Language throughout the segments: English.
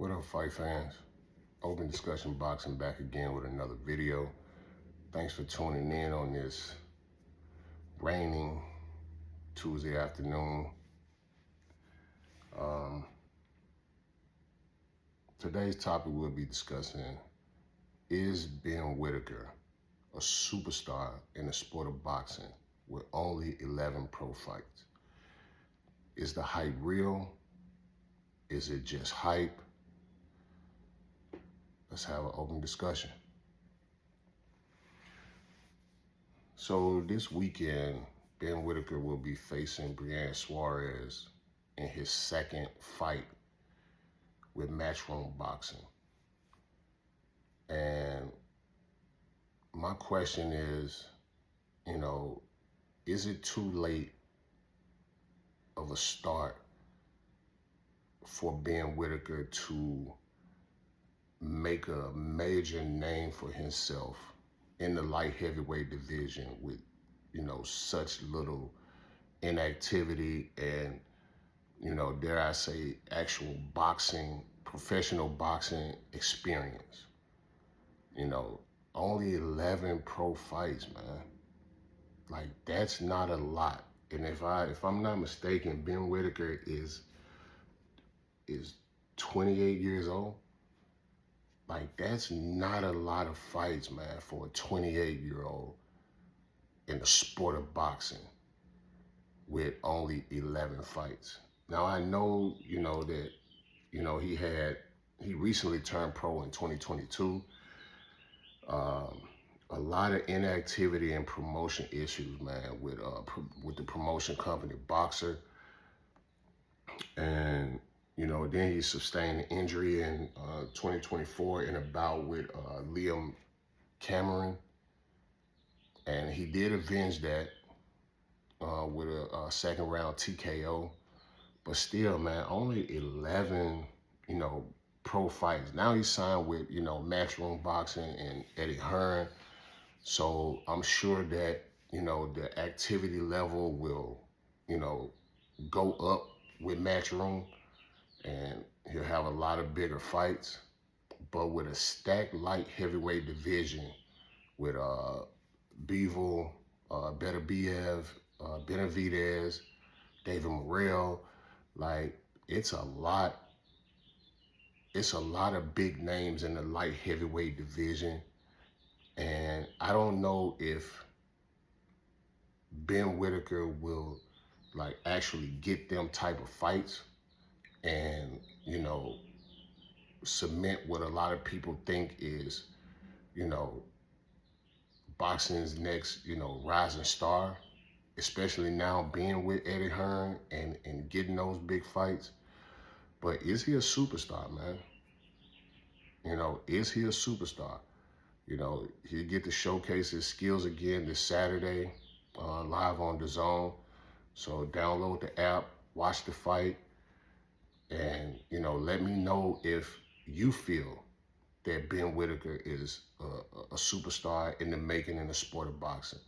What up, fight fans? Open Discussion Boxing back again with another video. Thanks for tuning in on this raining Tuesday afternoon. Today's topic we'll be discussing is Ben Whittaker a superstar in the sport of boxing with only 11 pro fights? Is the hype real? Is it just hype? Let's have an open discussion. So this weekend, Ben Whittaker will be facing Brian Suarez in his second fight with Matchroom Boxing. And my question is, is it too late of a start for Ben Whittaker to make a major name for himself in the light heavyweight division with, such little inactivity and, dare I say, actual boxing, professional boxing experience? Only 11 pro fights, man. Like, that's not a lot. And if I'm not mistaken, Ben Whittaker is 28 years old. Like, that's not a lot of fights, man, for a 28-year-old in the sport of boxing with only 11 fights. Now, I know, that, he recently turned pro in 2022. A lot of inactivity and promotion issues, man, with the promotion company Boxer. And then he sustained an injury in 2024 in a bout with Liam Cameron. And he did avenge that with a second round TKO. But still, man, only 11, pro fights. Now he's signed with, Matchroom Boxing and Eddie Hearn. So I'm sure that, the activity level will, go up with Matchroom, and he'll have a lot of bigger fights. But with a stacked light heavyweight division with Bivol, Beterbiev, Benavidez, David Morrell, like, it's a lot of big names in the light heavyweight division. And I don't know if Ben Whittaker will, like, actually get them type of fights and, cement what a lot of people think is, boxing's next, rising star, especially now being with Eddie Hearn and getting those big fights. But is he a superstar, man? Is he a superstar? He'll get to showcase his skills again this Saturday, live on DAZN. So download the app, watch the fight, and, let me know if you feel that Ben Whittaker is a superstar in the making in the sport of boxing.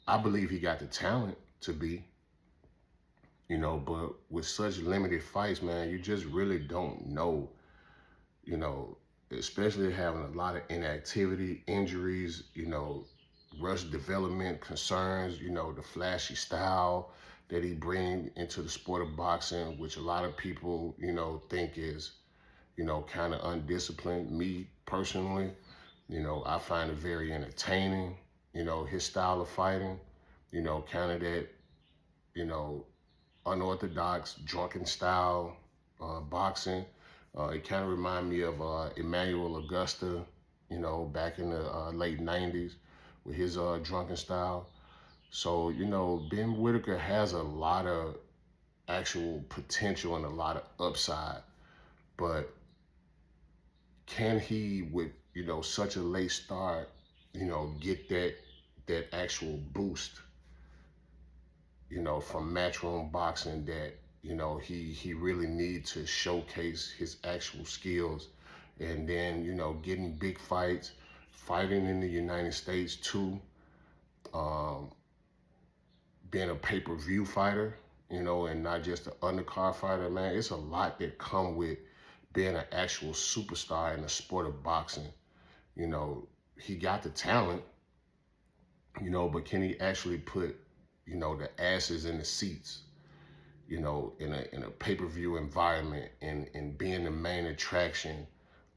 I believe he got the talent to be, but with such limited fights, man, you just really don't know, especially having a lot of inactivity, injuries, rush development concerns, the flashy style that he brings into the sport of boxing, which a lot of people, think is, kind of undisciplined. Me personally, I find it very entertaining, his style of fighting, kind of that, unorthodox, drunken style boxing. It kind of reminds me of Emmanuel Augusta, back in the late 90s with his drunken style. So, Ben Whittaker has a lot of actual potential and a lot of upside. But can he, with, such a late start, get that actual boost, from Matchroom Boxing that, he really needs to showcase his actual skills, and then, getting big fights, fighting in the United States too, being a pay-per-view fighter, and not just an undercard fighter, man. It's a lot that come with being an actual superstar in the sport of boxing. You know, he got the talent, but can he actually put, the asses in the seats, in a pay-per-view environment and being the main attraction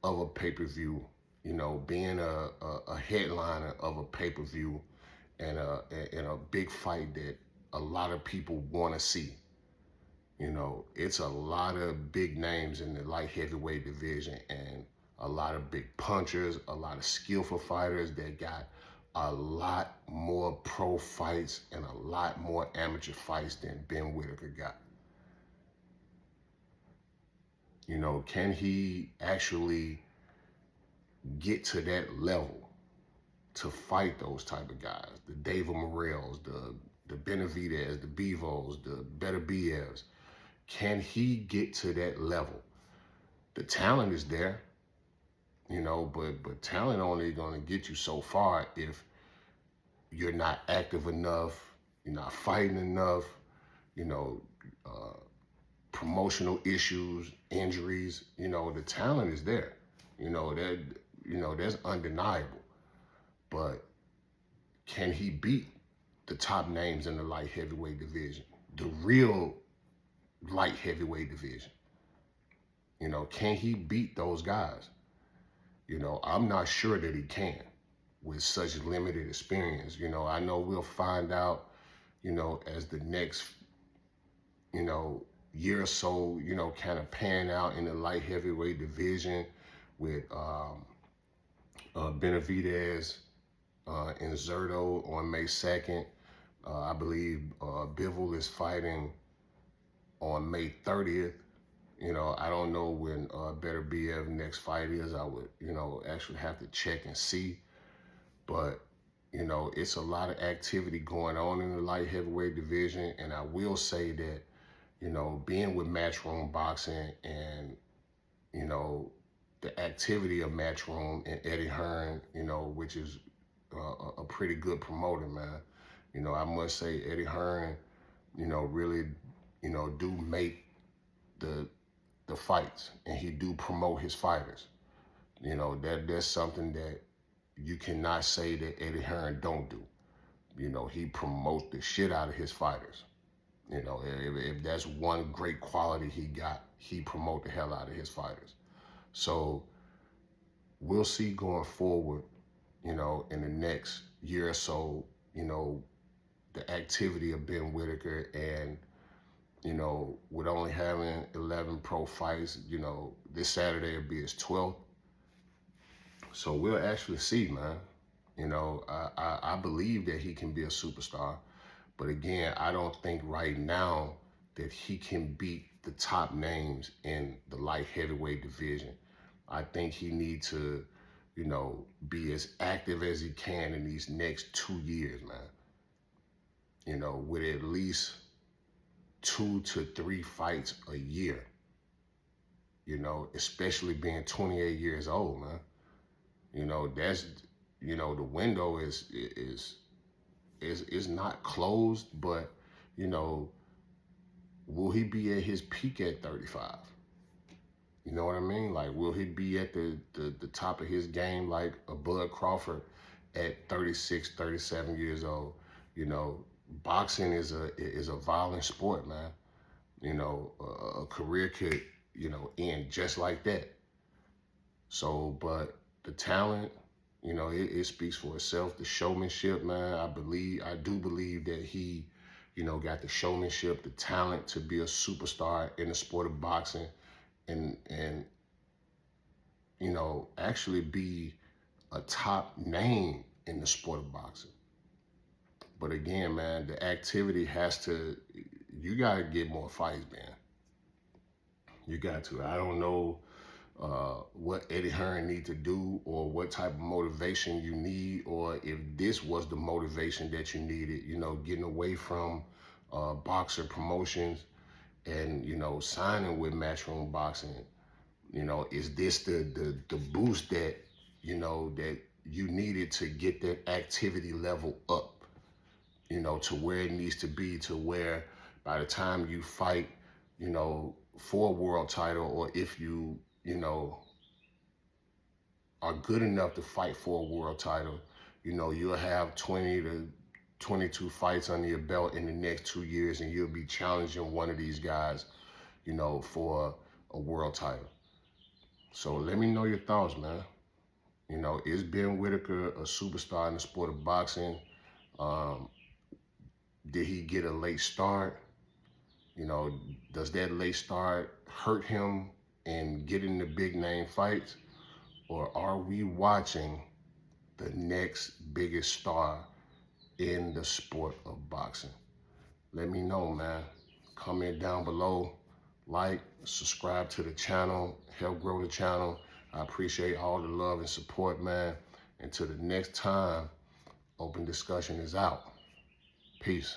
of a pay-per-view, being a headliner of a pay-per-view and a big fight that a lot of people want to see. It's a lot of big names in the light heavyweight division and a lot of big punchers, a lot of skillful fighters that got a lot more pro fights and a lot more amateur fights than Ben Whittaker got. Can he actually get to that level to fight those type of guys? The David Morrells, the Benavidez, the Bivos, the Beterbievs. Can he get to that level? The talent is there, but talent only going to get you so far if you're not active enough, you're not fighting enough, promotional issues, injuries. The talent is there. That's undeniable. But can he beat the top names in the light heavyweight division? The real light heavyweight division. Can he beat those guys? I'm not sure that he can with such limited experience. I know we'll find out, as the next, year or so, kind of pan out in the light heavyweight division with Benavidez and Zerto on May 2nd. I believe Bivol is fighting on May 30th. I don't know when Beterbiev next fight is. I would, actually have to check and see. But, it's a lot of activity going on in the light heavyweight division. And I will say that, being with Matchroom Boxing and, the activity of Matchroom and Eddie Hearn, which is a pretty good promoter, man. I must say Eddie Hearn, really, do make the fights, and he do promote his fighters. That's something that you cannot say that Eddie Hearn don't do. He promotes the shit out of his fighters. If that's one great quality he got, he promote the hell out of his fighters. So we'll see going forward, in the next year or so, the activity of Ben Whittaker and, with only having 11 pro fights, this Saturday will be his 12th. So we'll actually see, man. I believe that he can be a superstar. But again, I don't think right now that he can beat the top names in the light heavyweight division. I think he needs to, be as active as he can in these next 2 years, man. With at least 2 to 3 fights a year. Especially being 28 years old, man. That's, the window is not closed, but, will he be at his peak at 35? You know what I mean? Like, will he be at the top of his game like a Bud Crawford at 36, 37 years old? Boxing is a violent sport, man. A career could, end just like that. So, but the talent, it speaks for itself. The showmanship, man, I do believe that he, got the showmanship, the talent to be a superstar in the sport of boxing and actually be a top name in the sport of boxing. But again, man, the activity you got to get more fights, man. You got to. I don't know what Eddie Hearn need to do or what type of motivation you need, or if this was the motivation that you needed, getting away from boxer promotions and, signing with Matchroom Boxing. Is this the boost that, that you needed to get that activity level up, to where it needs to be, to where by the time you fight, for a world title, or if you you know, are good enough to fight for a world title, you'll have 20 to 22 fights under your belt in the next 2 years, and you'll be challenging one of these guys, for a world title. So let me know your thoughts, man. Is Ben Whittaker a superstar in the sport of boxing? Did he get a late start? Does that late start hurt him in getting the big name fights? Or are we watching the next biggest star in the sport of boxing? Let me know, man. Comment down below, like, subscribe to the channel, help grow the channel. I appreciate all the love and support, man. Until the next time, Open Discussion is out. Peace.